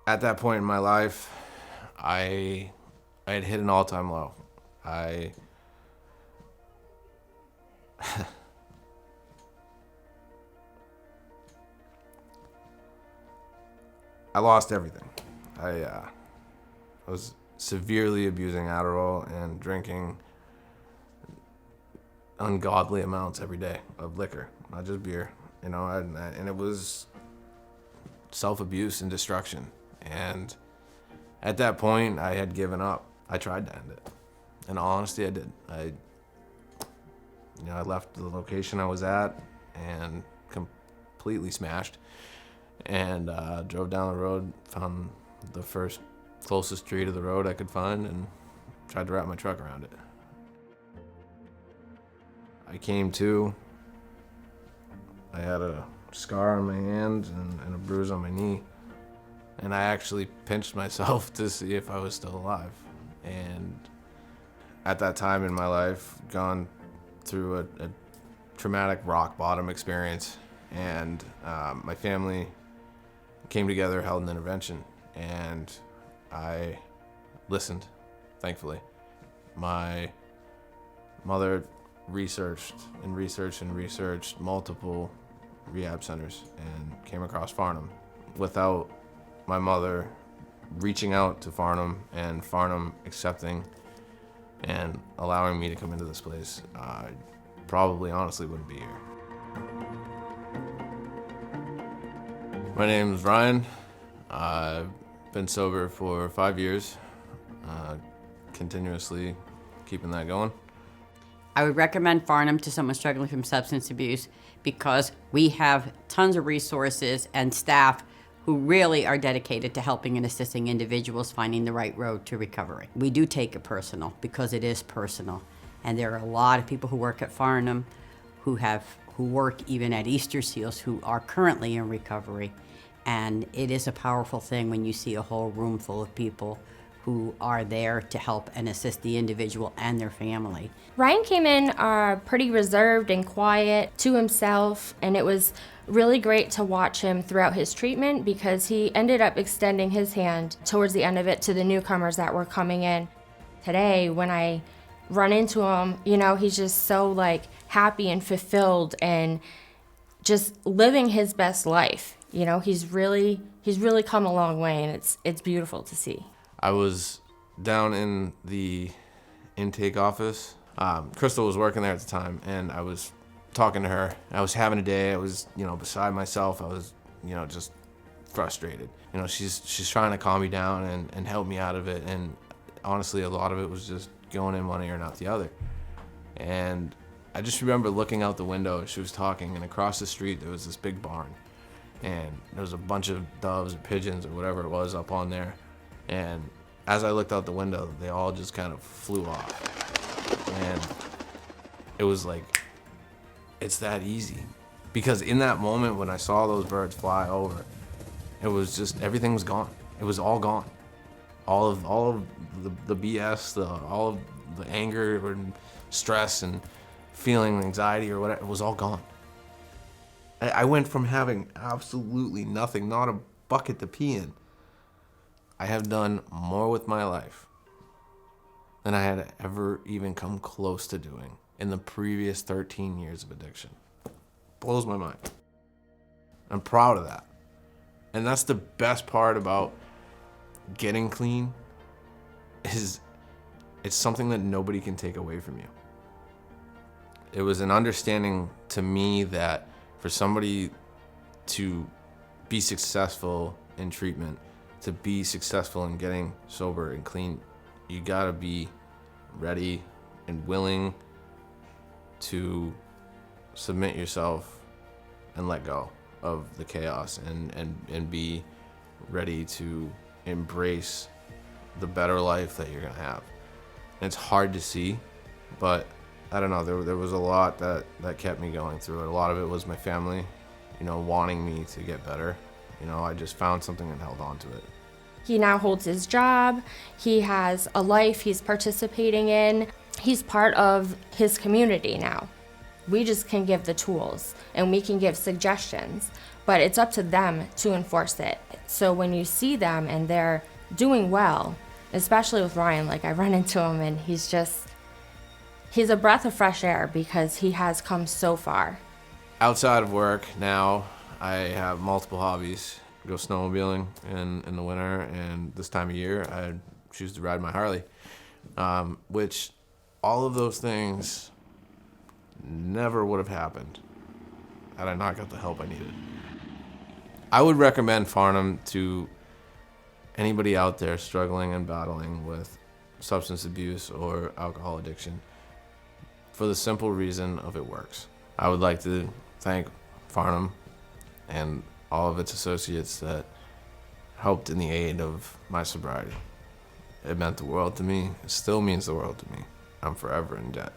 At that point in my life, I had hit an all-time low. I I lost everything. I was severely abusing Adderall and drinking ungodly amounts every day of liquor, not just beer. And it was self-abuse and destruction. And at that point, I had given up. I tried to end it. In all honesty, I did. I left the location I was at and completely smashed, and drove down the road, found the first closest tree to the road I could find, and tried to wrap my truck around it. I came to. I had a scar on my hand and a bruise on my knee, and I actually pinched myself to see if I was still alive. And at that time in my life, gone through a traumatic rock bottom experience, and my family came together, held an intervention, and I listened, thankfully. My mother researched multiple rehab centers and came across Farnum. Without my mother reaching out to Farnum and Farnum accepting and allowing me to come into this place, I probably honestly wouldn't be here. My name is Ryan. I've been sober for 5 years, continuously keeping that going. I would recommend Farnum to someone struggling from substance abuse because we have tons of resources and staff who really are dedicated to helping and assisting individuals finding the right road to recovery. We do take it personal because it is personal. And there are a lot of people who work at Farnum who work even at Easter Seals who are currently in recovery. And it is a powerful thing when you see a whole room full of people who are there to help and assist the individual and their family. Ryan came in pretty reserved and quiet to himself, and it was really great to watch him throughout his treatment because he ended up extending his hand towards the end of it to the newcomers that were coming in. Today, when I run into him, he's just so happy and fulfilled and just living his best life. He's really come a long way, and it's beautiful to see. I was down in the intake office. Crystal was working there at the time, and I was talking to her. I was having a day. I was, beside myself. I was, just frustrated. She's trying to calm me down and help me out of it. And honestly, a lot of it was just going in one ear and out the other. And I just remember looking out the window as she was talking, and across the street there was this big barn, and there was a bunch of doves or pigeons or whatever it was up on there. And as I looked out the window, they all just kind of flew off. And it was like, it's that easy. Because in that moment when I saw those birds fly over, it was just, everything was gone. It was all gone. All of the BS, all of the anger and stress and feeling anxiety or whatever, it was all gone. I went from having absolutely nothing, not a bucket to pee in. I have done more with my life than I had ever even come close to doing in the previous 13 years of addiction. Blows my mind. I'm proud of that. And that's the best part about getting clean, is it's something that nobody can take away from you. It was an understanding to me that for somebody to be successful in treatment, to be successful in getting sober and clean, you gotta be ready and willing to submit yourself and let go of the chaos and be ready to embrace the better life that you're gonna have. And it's hard to see, but I don't know, there was a lot that kept me going through it. A lot of it was my family, wanting me to get better. I just found something and held on to it. He now holds his job. He has a life he's participating in. He's part of his community now. We just can give the tools and we can give suggestions, but it's up to them to enforce it. So when you see them and they're doing well, especially with Ryan, like I run into him and he's a breath of fresh air because he has come so far. Outside of work now, I have multiple hobbies. Go snowmobiling in the winter, and this time of year I choose to ride my Harley, which all of those things never would have happened had I not got the help I needed. I would recommend Farnum to anybody out there struggling and battling with substance abuse or alcohol addiction for the simple reason of it works. I would like to thank Farnum and all of its associates that helped in the aid of my sobriety. It meant the world to me. It still means the world to me. I'm forever in debt.